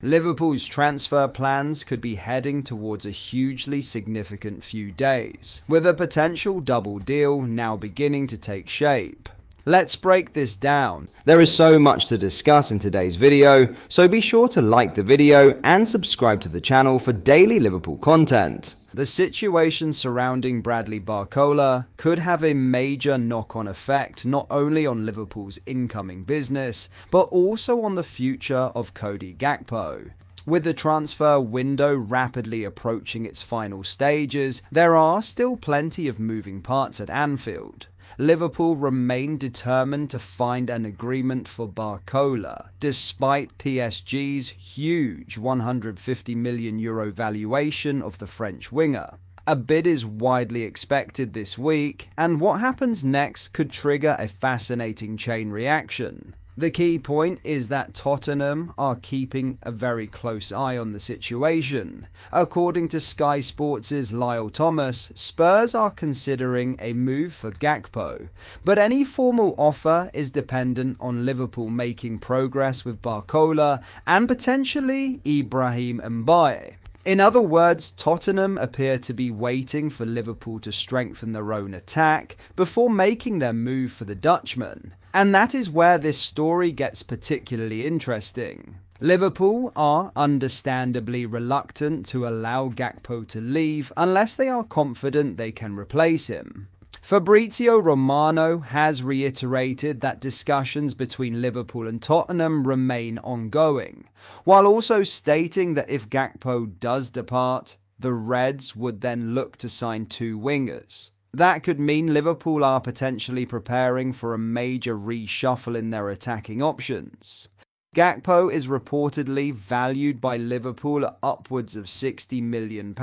Liverpool's transfer plans could be heading towards a hugely significant few days, with a potential double deal now beginning to take shape. Let's break this down. There is so much to discuss in today's video, so be sure to like the video and subscribe to the channel for daily Liverpool content. The situation surrounding Bradley Barcola could have a major knock-on effect not only on Liverpool's incoming business, but also on the future of Cody Gakpo. With the transfer window rapidly approaching its final stages, there are still plenty of moving parts at Anfield. Liverpool remain determined to find an agreement for Barcola, despite PSG's huge €150 million valuation of the French winger. A bid is widely expected this week, and what happens next could trigger a fascinating chain reaction. The key point is that Tottenham are keeping a very close eye on the situation. According to Sky Sports' Lyle Thomas, Spurs are considering a move for Gakpo, but any formal offer is dependent on Liverpool making progress with Barcola and potentially Ibrahim Mbaye. In other words, Tottenham appear to be waiting for Liverpool to strengthen their own attack before making their move for the Dutchman. And that is where this story gets particularly interesting. Liverpool are understandably reluctant to allow Gakpo to leave unless they are confident they can replace him. Fabrizio Romano has reiterated that discussions between Liverpool and Tottenham remain ongoing, while also stating that if Gakpo does depart, the Reds would then look to sign two wingers. That could mean Liverpool are potentially preparing for a major reshuffle in their attacking options. Gakpo is reportedly valued by Liverpool at upwards of £60 million,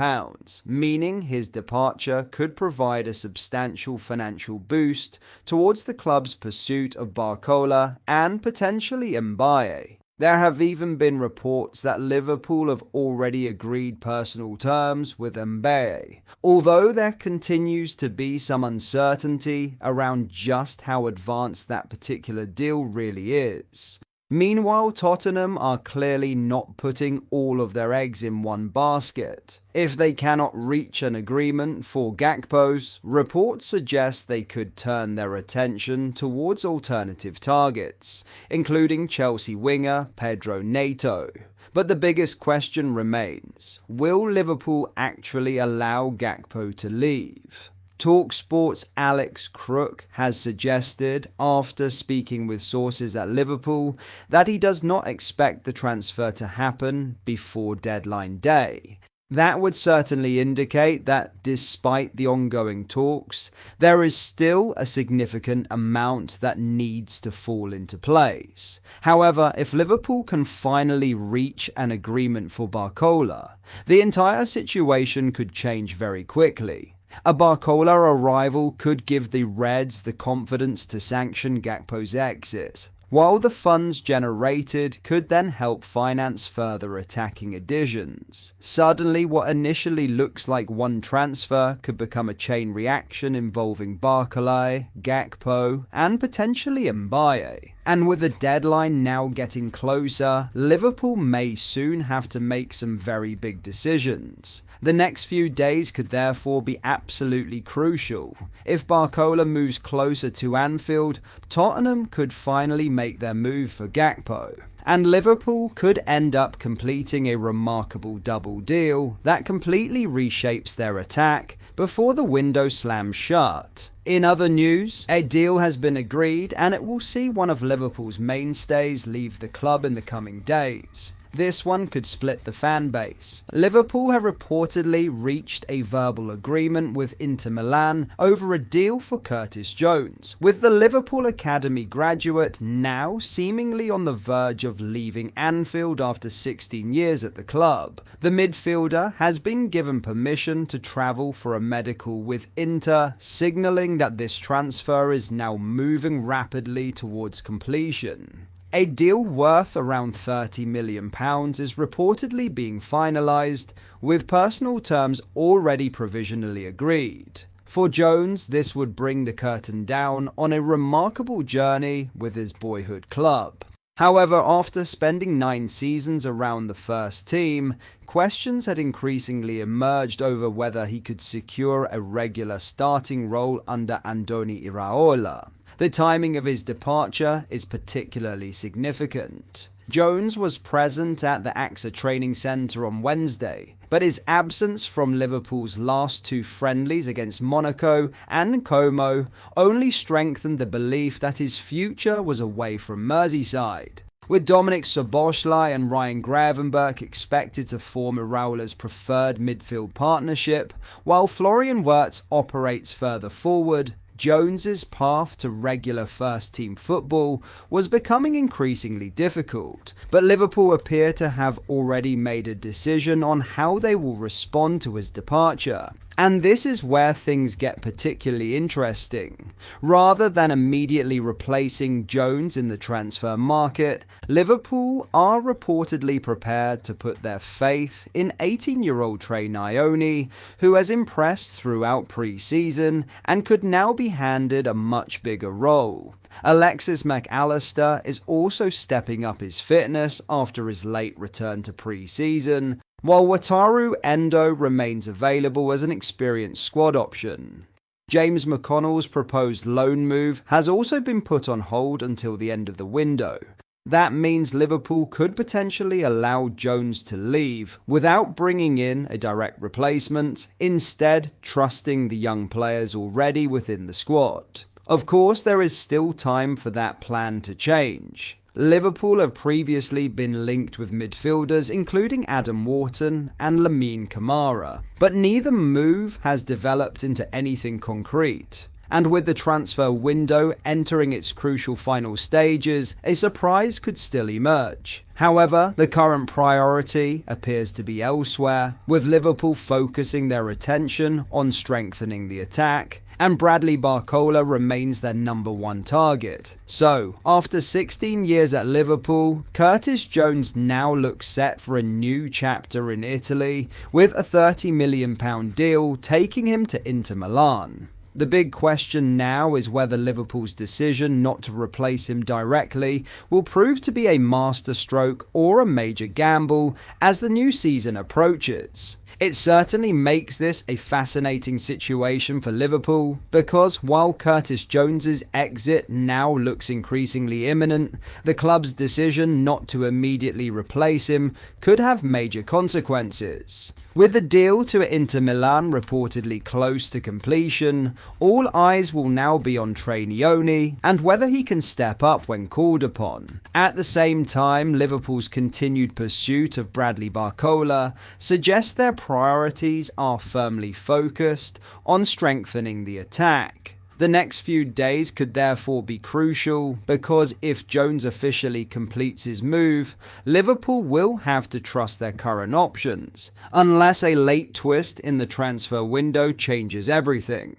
meaning his departure could provide a substantial financial boost towards the club's pursuit of Barcola and potentially Mbaye. There have even been reports that Liverpool have already agreed personal terms with Mbaye, although there continues to be some uncertainty around just how advanced that particular deal really is. Meanwhile, Tottenham are clearly not putting all of their eggs in one basket. If they cannot reach an agreement for Gakpo's, reports suggest they could turn their attention towards alternative targets, including Chelsea winger Pedro Neto. But the biggest question remains, will Liverpool actually allow Gakpo to leave? TalkSport's Alex Crook has suggested, after speaking with sources at Liverpool, that he does not expect the transfer to happen before deadline day. That would certainly indicate that, despite the ongoing talks, there is still a significant amount that needs to fall into place. However, if Liverpool can finally reach an agreement for Barcola, the entire situation could change very quickly. A Barcola arrival could give the Reds the confidence to sanction Gakpo's exit, while the funds generated could then help finance further attacking additions. Suddenly, what initially looks like one transfer could become a chain reaction involving Barcola, Gakpo, and potentially Mbaye. And with the deadline now getting closer, Liverpool may soon have to make some very big decisions. The next few days could therefore be absolutely crucial. If Barcola moves closer to Anfield, Tottenham could finally make their move for Gakpo. And Liverpool could end up completing a remarkable double deal that completely reshapes their attack before the window slams shut. In other news, a deal has been agreed and it will see one of Liverpool's mainstays leave the club in the coming days. This one could split the fan base. Liverpool have reportedly reached a verbal agreement with Inter Milan over a deal for Curtis Jones, with the Liverpool Academy graduate now seemingly on the verge of leaving Anfield after 16 years at the club. The midfielder has been given permission to travel for a medical with Inter, signalling that this transfer is now moving rapidly towards completion. A deal worth around £30 million is reportedly being finalised, with personal terms already provisionally agreed. For Jones, this would bring the curtain down on a remarkable journey with his boyhood club. However, after spending 9 seasons around the first team, questions had increasingly emerged over whether he could secure a regular starting role under Andoni Iraola. The timing of his departure is particularly significant. Jones was present at the AXA training centre on Wednesday, but his absence from Liverpool's last 2 friendlies against Monaco and Como only strengthened the belief that his future was away from Merseyside. With Dominic Szoboszlai and Ryan Gravenberch expected to form Iraola's preferred midfield partnership, while Florian Wirtz operates further forward, Jones's path to regular first-team football was becoming increasingly difficult, but Liverpool appear to have already made a decision on how they will respond to his departure. And this is where things get particularly interesting. Rather than immediately replacing Jones in the transfer market, Liverpool are reportedly prepared to put their faith in 18-year-old Trey Nyoni, who has impressed throughout pre-season and could now be handed a much bigger role. Alexis Mac Allister is also stepping up his fitness after his late return to pre-season, while Wataru Endo remains available as an experienced squad option. James McConnell's proposed loan move has also been put on hold until the end of the window. That means Liverpool could potentially allow Jones to leave without bringing in a direct replacement, instead trusting the young players already within the squad. Of course, there is still time for that plan to change. Liverpool have previously been linked with midfielders including Adam Wharton and Lamine Camara, but neither move has developed into anything concrete. And with the transfer window entering its crucial final stages, a surprise could still emerge. However, the current priority appears to be elsewhere, with Liverpool focusing their attention on strengthening the attack, and Bradley Barcola remains their number 1 target. So, after 16 years at Liverpool, Curtis Jones now looks set for a new chapter in Italy, with a £30 million deal taking him to Inter Milan. The big question now is whether Liverpool's decision not to replace him directly will prove to be a masterstroke or a major gamble as the new season approaches. It certainly makes this a fascinating situation for Liverpool because while Curtis Jones's exit now looks increasingly imminent, the club's decision not to immediately replace him could have major consequences. With the deal to Inter Milan reportedly close to completion, all eyes will now be on Trey Nyoni and whether he can step up when called upon. At the same time, Liverpool's continued pursuit of Bradley Barcola suggests their priorities are firmly focused on strengthening the attack. The next few days could therefore be crucial because if Jones officially completes his move, Liverpool will have to trust their current options, unless a late twist in the transfer window changes everything.